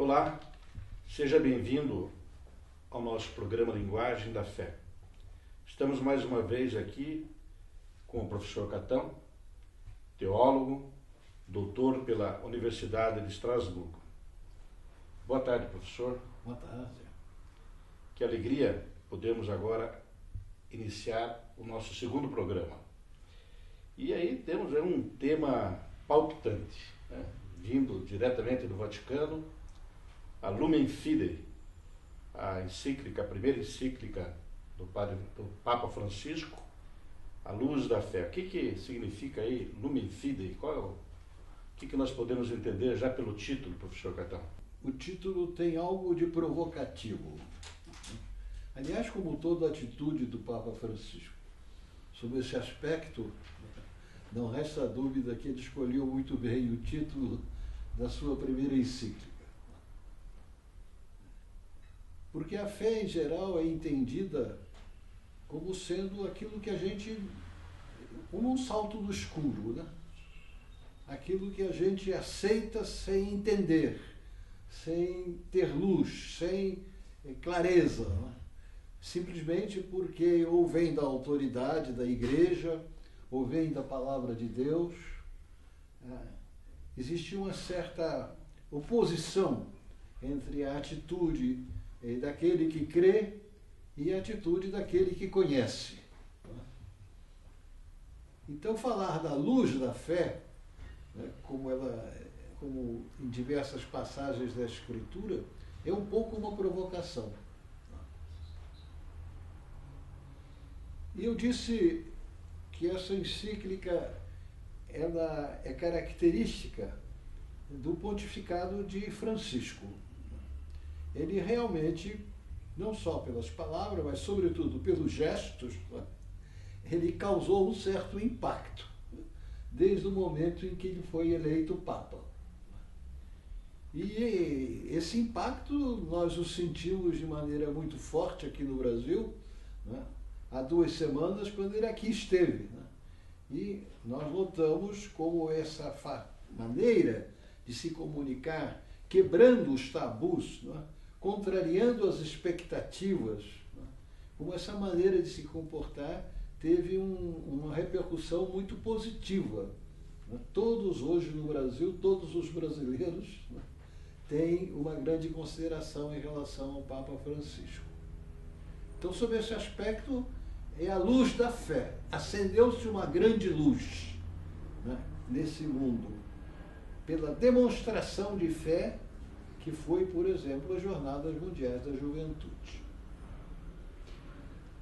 Olá, seja bem-vindo ao nosso programa Linguagem da Fé. Estamos mais uma vez aqui com o professor Catão, teólogo, doutor pela Universidade de Estrasburgo. Boa tarde, professor. Boa tarde. Que alegria podemos agora iniciar o nosso segundo programa. E aí temos um tema palpitante, né? Vindo diretamente do Vaticano, a Lumen Fidei, a encíclica, a primeira encíclica do Papa Francisco, a luz da fé. O que significa aí Lumen Fidei? O que nós podemos entender já pelo título, professor Catão? O título tem algo de provocativo. Aliás, como toda atitude do Papa Francisco, sobre esse aspecto, não resta dúvida que ele escolheu muito bem o título da sua primeira encíclica. Porque a fé, em geral, é entendida como sendo aquilo que a gente, como um salto no escuro, né? Aquilo que a gente aceita sem entender, sem ter luz, sem clareza, né? Simplesmente porque ou vem da autoridade da igreja, ou vem da palavra de Deus. Existe uma certa oposição entre a atitude daquele que crê e a atitude daquele que conhece. Então, falar da luz da fé, como em diversas passagens da Escritura, é um pouco uma provocação. E eu disse que essa encíclica ela é característica do pontificado de Francisco. Ele realmente, não só pelas palavras, mas sobretudo pelos gestos, ele causou um certo impacto, desde o momento em que ele foi eleito Papa. E esse impacto nós o sentimos de maneira muito forte aqui no Brasil, né? Há 2 semanas, quando ele aqui esteve, né? E nós notamos como essa maneira de se comunicar, quebrando os tabus, né? Contrariando as expectativas, né? Como essa maneira de se comportar teve uma repercussão muito positiva, né? Todos hoje no Brasil, todos os brasileiros, né? Têm uma grande consideração em relação ao Papa Francisco. Então, sob esse aspecto, é a luz da fé. Acendeu-se uma grande luz, né, nesse mundo, pela demonstração de fé que foi, por exemplo, as Jornadas Mundiais da Juventude.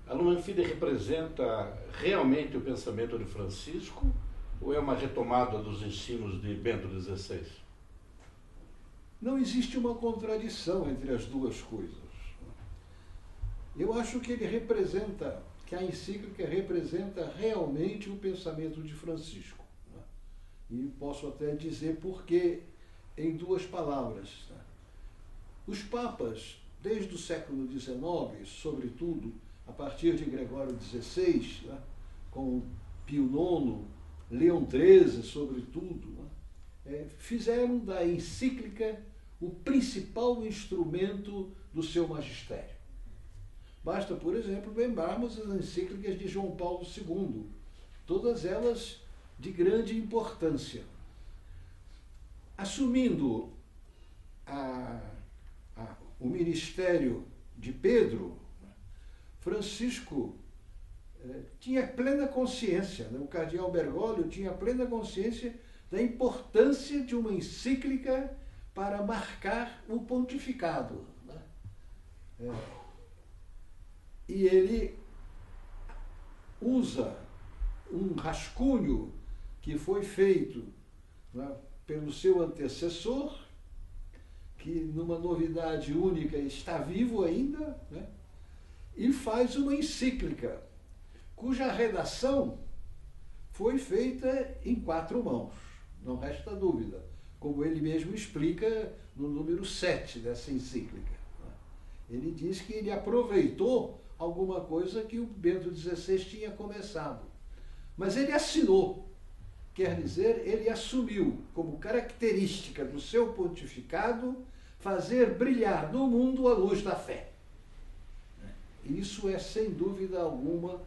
A Lumen Fidei representa realmente o pensamento de Francisco ou é uma retomada dos ensinos de Bento XVI? Não existe uma contradição entre as duas coisas. Eu acho que que a encíclica representa realmente o pensamento de Francisco, né? E posso até dizer por quê em 2 palavras. Né? Os papas, desde o século XIX, sobretudo a partir de Gregório XVI, né? Com Pio IX, Leão XIII, sobretudo, né? Fizeram da encíclica o principal instrumento do seu magistério. Basta, por exemplo, lembrarmos as encíclicas de João Paulo II, todas elas de grande importância. Assumindo o ministério de Pedro, Francisco tinha plena consciência, né? O cardeal Bergoglio tinha plena consciência da importância de uma encíclica para marcar o pontificado, né? E ele usa um rascunho que foi feito, né, pelo seu antecessor, que numa novidade única está vivo ainda, né, e faz uma encíclica, cuja redação foi feita em 4 mãos, não resta dúvida, como ele mesmo explica no número 7 dessa encíclica. Ele diz que ele aproveitou alguma coisa que o Bento XVI tinha começado. Mas ele assinou, quer dizer, ele assumiu como característica do seu pontificado fazer brilhar no mundo a luz da fé. Isso é, sem dúvida alguma,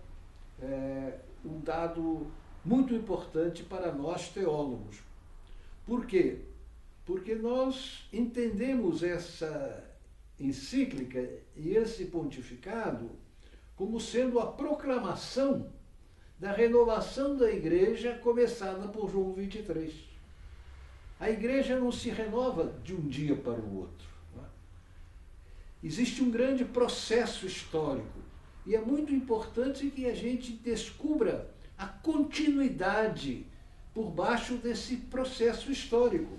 um dado muito importante para nós teólogos. Por quê? Porque nós entendemos essa encíclica e esse pontificado como sendo a proclamação da renovação da igreja começada por João 23. A igreja não se renova de um dia para o outro. Não é? Existe um grande processo histórico e é muito importante que a gente descubra a continuidade por baixo desse processo histórico.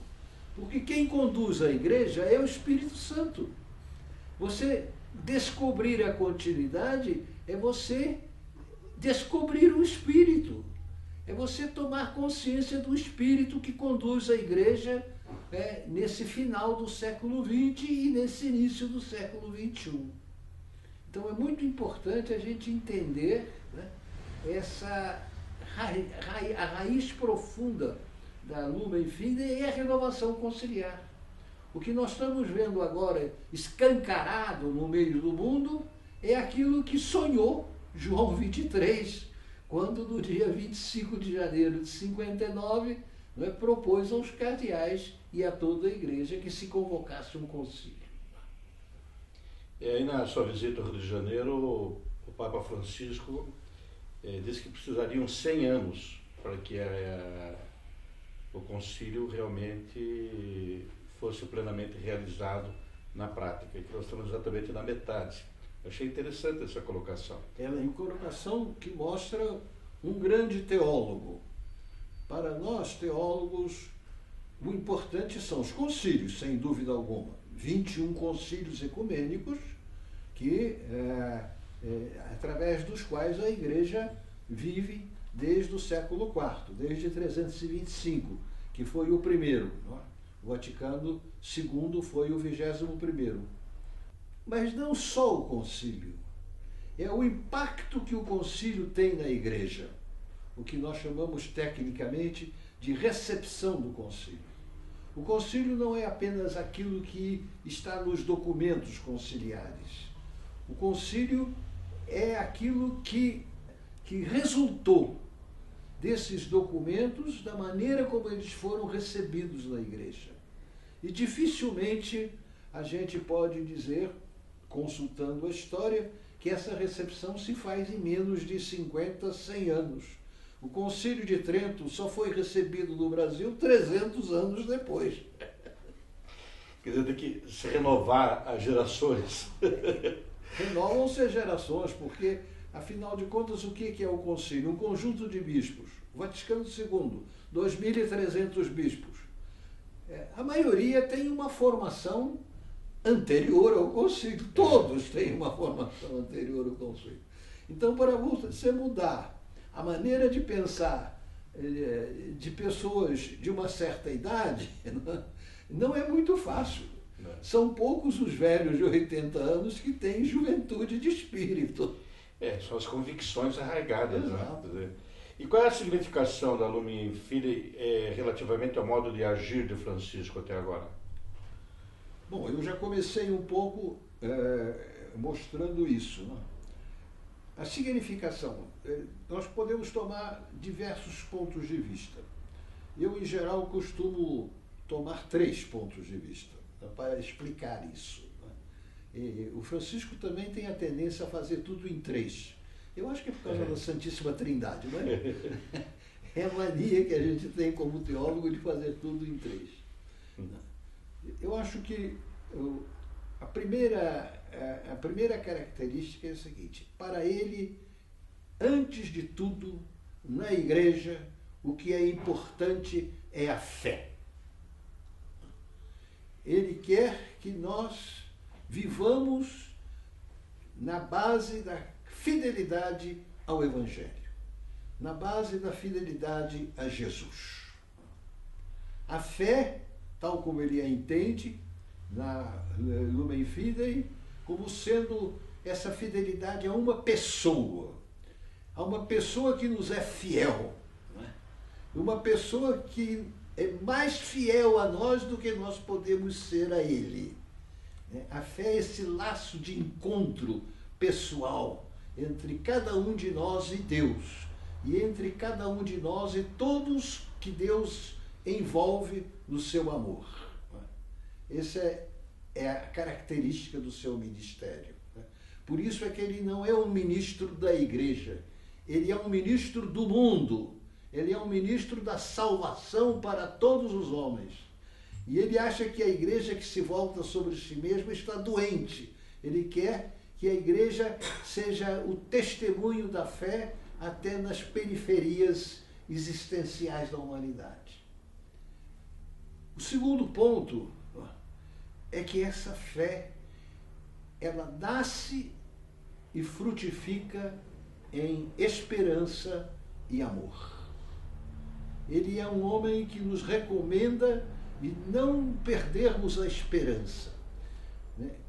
Porque quem conduz a igreja é o Espírito Santo. Você descobrir a continuidade é você descobrir o Espírito. É você tomar consciência do Espírito que conduz a igreja nesse final do século XX e nesse início do século XXI. Então é muito importante a gente entender, né, essa a raiz profunda da Lumen Fidei é a renovação conciliar. O que nós estamos vendo agora escancarado no meio do mundo é aquilo que sonhou João 23, quando no dia 25 de janeiro de 59, né, propôs aos cardeais e a toda a igreja que se convocasse um concílio. E aí, na sua visita ao Rio de Janeiro, o Papa Francisco disse que precisariam 100 anos para que o concílio realmente fosse plenamente realizado na prática, e que nós estamos exatamente na metade. Eu achei interessante essa colocação. É uma colocação que mostra um grande teólogo. Para nós, teólogos, o importante são os concílios, sem dúvida alguma. 21 concílios ecumênicos, através dos quais a Igreja vive desde o século IV, desde 325, que foi o primeiro. Não é? O Vaticano II foi o 21º. Mas não só o concílio, é o impacto que o concílio tem na igreja, o que nós chamamos tecnicamente de recepção do concílio. O concílio não é apenas aquilo que está nos documentos conciliares. O concílio é aquilo que resultou desses documentos, da maneira como eles foram recebidos na igreja. E dificilmente a gente pode dizer, consultando a história, que essa recepção se faz em menos de 50, 100 anos. O Concílio de Trento só foi recebido no Brasil 300 anos depois. Quer dizer, tem que se renovar as gerações. Renovam-se as gerações, porque, afinal de contas, o que é o concílio? Um conjunto de bispos. O Vaticano II, 2.300 bispos. A maioria tem uma formação anterior ao concílio. Todos têm uma formação anterior ao concílio. Então, para você mudar a maneira de pensar de pessoas de uma certa idade, não é muito fácil. São poucos os velhos de 80 anos que têm juventude de espírito. São as convicções arraigadas. Exato. Né? E qual é a significação da Lumen Fidei relativamente ao modo de agir de Francisco até agora? Bom, eu já comecei um pouco mostrando isso. Né? A significação, nós podemos tomar diversos pontos de vista. Eu, em geral, costumo tomar 3 pontos de vista, né, para explicar isso. Né? E o Francisco também tem a tendência a fazer tudo em 3. Eu acho que é por causa da Santíssima Trindade, não é? É a mania que a gente tem como teólogo de fazer tudo em 3. Eu acho que a primeira característica é a seguinte: para ele, antes de tudo, na igreja, o que é importante é a fé. Ele quer que nós vivamos na base da fidelidade ao Evangelho, na base da fidelidade a Jesus. A fé, tal como ele a entende, na Lumen Fidei, como sendo essa fidelidade a uma pessoa que nos é fiel, não é? Uma pessoa que é mais fiel a nós do que nós podemos ser a ele. né? A fé é esse laço de encontro pessoal entre cada um de nós e Deus, e entre cada um de nós e todos que Deus envolve no seu amor. Essa é a característica do seu ministério. Por isso é que ele não é um ministro da igreja, ele é um ministro do mundo, ele é um ministro da salvação para todos os homens. E ele acha que a igreja que se volta sobre si mesma está doente. Ele quer que a igreja seja o testemunho da fé até nas periferias existenciais da humanidade. O segundo ponto é que essa fé, ela nasce e frutifica em esperança e amor. Ele é um homem que nos recomenda de não perdermos a esperança.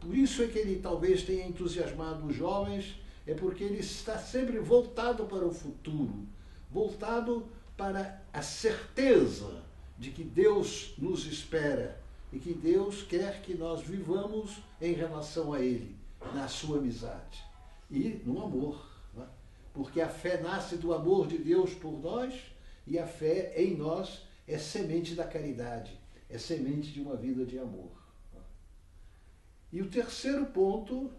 Por isso é que ele talvez tenha entusiasmado os jovens, é porque ele está sempre voltado para o futuro, voltado para a certeza de que Deus nos espera e que Deus quer que nós vivamos em relação a Ele, na sua amizade e no amor. Né? Porque a fé nasce do amor de Deus por nós e a fé em nós é semente da caridade, é semente de uma vida de amor. E o terceiro ponto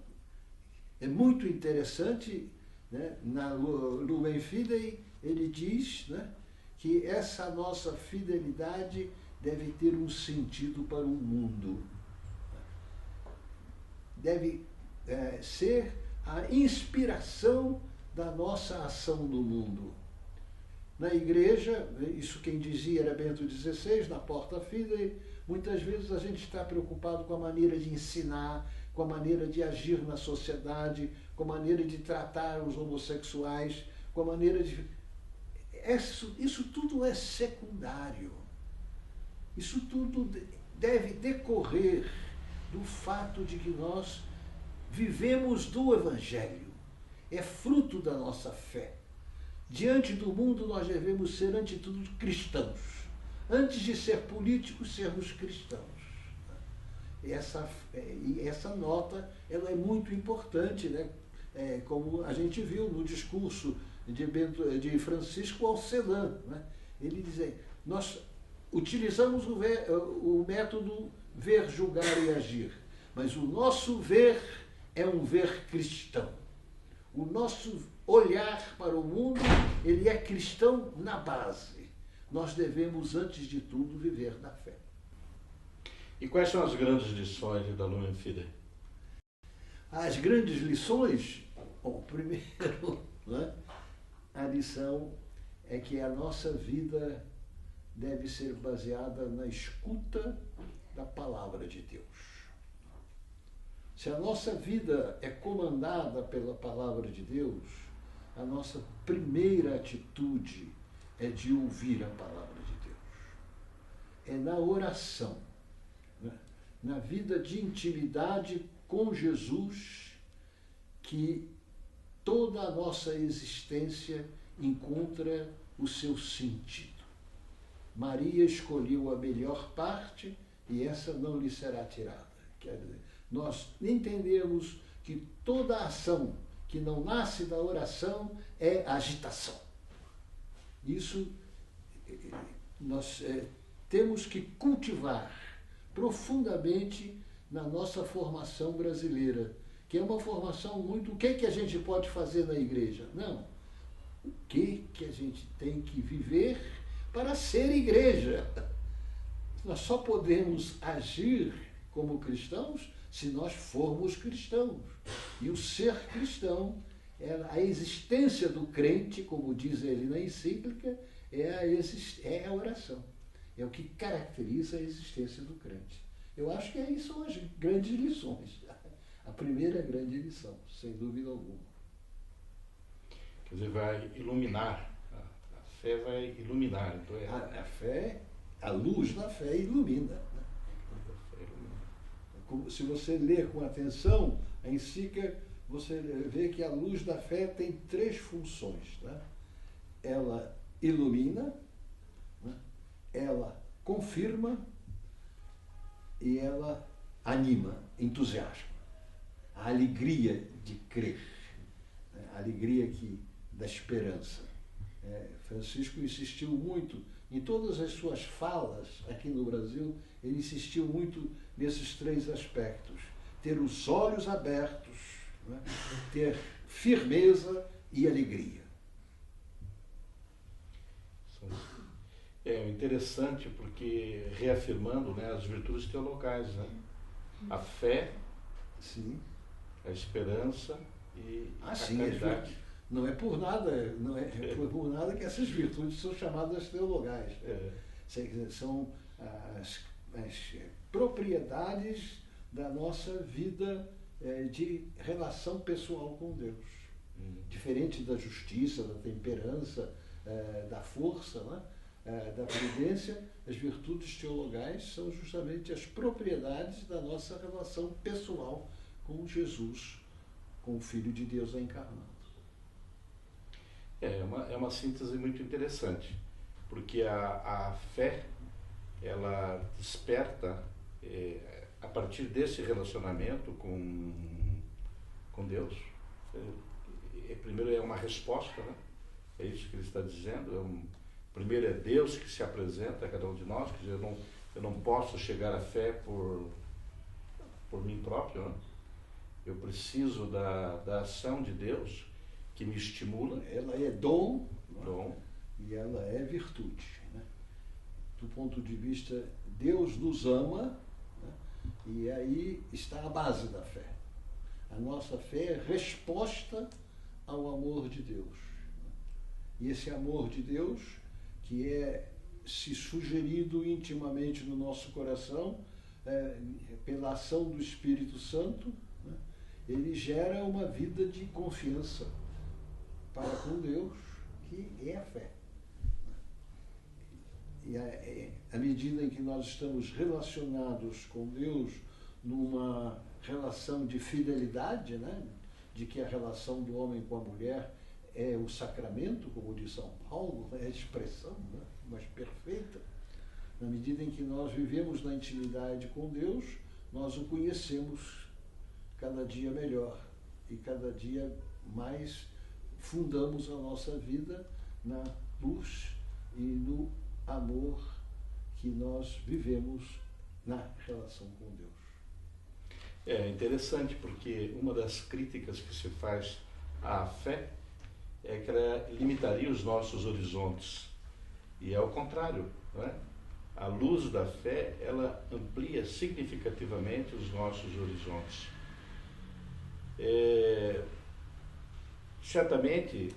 é muito interessante, né? Na Lumen Fidei ele diz, né, que essa nossa fidelidade deve ter um sentido para o mundo. Deve ser a inspiração da nossa ação no mundo. Na igreja, isso quem dizia era Bento XVI, na Porta Fidei, muitas vezes a gente está preocupado com a maneira de ensinar, com a maneira de agir na sociedade, com a maneira de tratar os homossexuais, com a maneira de... Isso tudo é secundário. Isso tudo deve decorrer do fato de que nós vivemos do Evangelho. É fruto da nossa fé. Diante do mundo, nós devemos ser, ante tudo, cristãos. Antes de ser políticos, sermos cristãos. E essa nota ela é muito importante, né? Como a gente viu no discurso de Francisco Alcelã. Né? Ele dizia, nós utilizamos o método ver, julgar e agir, mas o nosso ver é um ver cristão. O nosso olhar para o mundo, ele é cristão na base. Nós devemos, antes de tudo, viver na fé. E quais são as grandes lições da Lumen Fidei? As grandes lições, bom, primeiro, né, a lição é que a nossa vida deve ser baseada na escuta da palavra de Deus. Se a nossa vida é comandada pela palavra de Deus, a nossa primeira atitude é de ouvir a palavra de Deus. É na oração, né? Na vida de intimidade com Jesus, que toda a nossa existência encontra o seu sentido. Maria escolheu a melhor parte e essa não lhe será tirada. Quer dizer, nós entendemos que toda ação que não nasce da oração é agitação. Isso nós temos que cultivar profundamente na nossa formação brasileira, que é uma formação muito... O que a gente pode fazer na igreja? Não. O que a gente tem que viver para ser igreja? Nós só podemos agir como cristãos se nós formos cristãos. E o ser cristão, a existência do crente, como diz ele na encíclica, é a oração. É o que caracteriza a existência do crente. Eu acho que aí são as grandes lições. A primeira grande lição, sem dúvida alguma. Quer dizer, vai iluminar. A fé vai iluminar. Então a fé, a luz da fé ilumina. Né? Se você ler com atenção a encíclica, você vê que a luz da fé tem três funções. Né? Ela ilumina, né? Ela confirma e ela anima, entusiasma. A alegria de crer, né? A alegria da esperança. Francisco insistiu muito, em todas as suas falas aqui no Brasil, ele insistiu muito nesses três aspectos. Ter os olhos abertos, né? Ter firmeza e alegria. É interessante porque reafirmando, né, as virtudes teologais, né? A fé, sim, a esperança e a sim, caridade. Não é por nada, por nada que essas virtudes são chamadas teologais. São as propriedades da nossa vida de relação pessoal com Deus. Diferente da justiça, da temperança, da força, né? Da prudência, as virtudes teologais são justamente as propriedades da nossa relação pessoal com Jesus, com o Filho de Deus encarnado. É uma síntese muito interessante, porque a fé, ela desperta a partir desse relacionamento com Deus. Primeiro é uma resposta, né? É isso que ele está dizendo. Primeiro é Deus que se apresenta a cada um de nós, quer dizer, eu não posso chegar à fé por mim próprio, né? Eu preciso da ação de Deus que me estimula. Ela é dom, dom. E ela é virtude, né? Do ponto de vista, Deus nos ama, né? E aí está a base da fé. A nossa fé é resposta ao amor de Deus, né? E esse amor de Deus, que se sugerido intimamente no nosso coração, pela ação do Espírito Santo, né? Ele gera uma vida de confiança para com Deus, que é a fé. E à medida em que nós estamos relacionados com Deus numa relação de fidelidade, né? De que a relação do homem com a mulher é o sacramento, como diz São Paulo, é a expressão, né? Mais perfeita. Na medida em que nós vivemos na intimidade com Deus, nós o conhecemos cada dia melhor e cada dia mais fundamos a nossa vida na luz e no amor que nós vivemos na relação com Deus. É interessante porque uma das críticas que se faz à fé é que ela limitaria os nossos horizontes. E é o contrário, não é? A luz da fé, ela amplia significativamente os nossos horizontes. Certamente,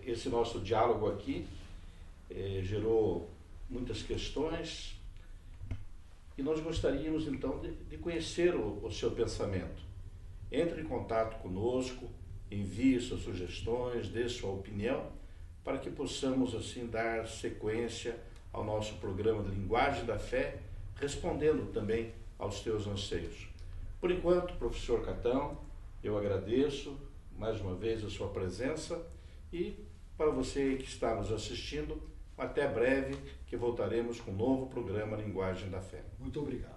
esse nosso diálogo aqui gerou muitas questões e nós gostaríamos, então, de conhecer o seu pensamento. Entre em contato conosco, envie suas sugestões, dê sua opinião, para que possamos, assim, dar sequência ao nosso programa de Linguagem da Fé, respondendo também aos teus anseios. Por enquanto, professor Catão, eu agradeço mais uma vez a sua presença e para você que está nos assistindo, até breve, que voltaremos com um novo programa Linguagem da Fé. Muito obrigado.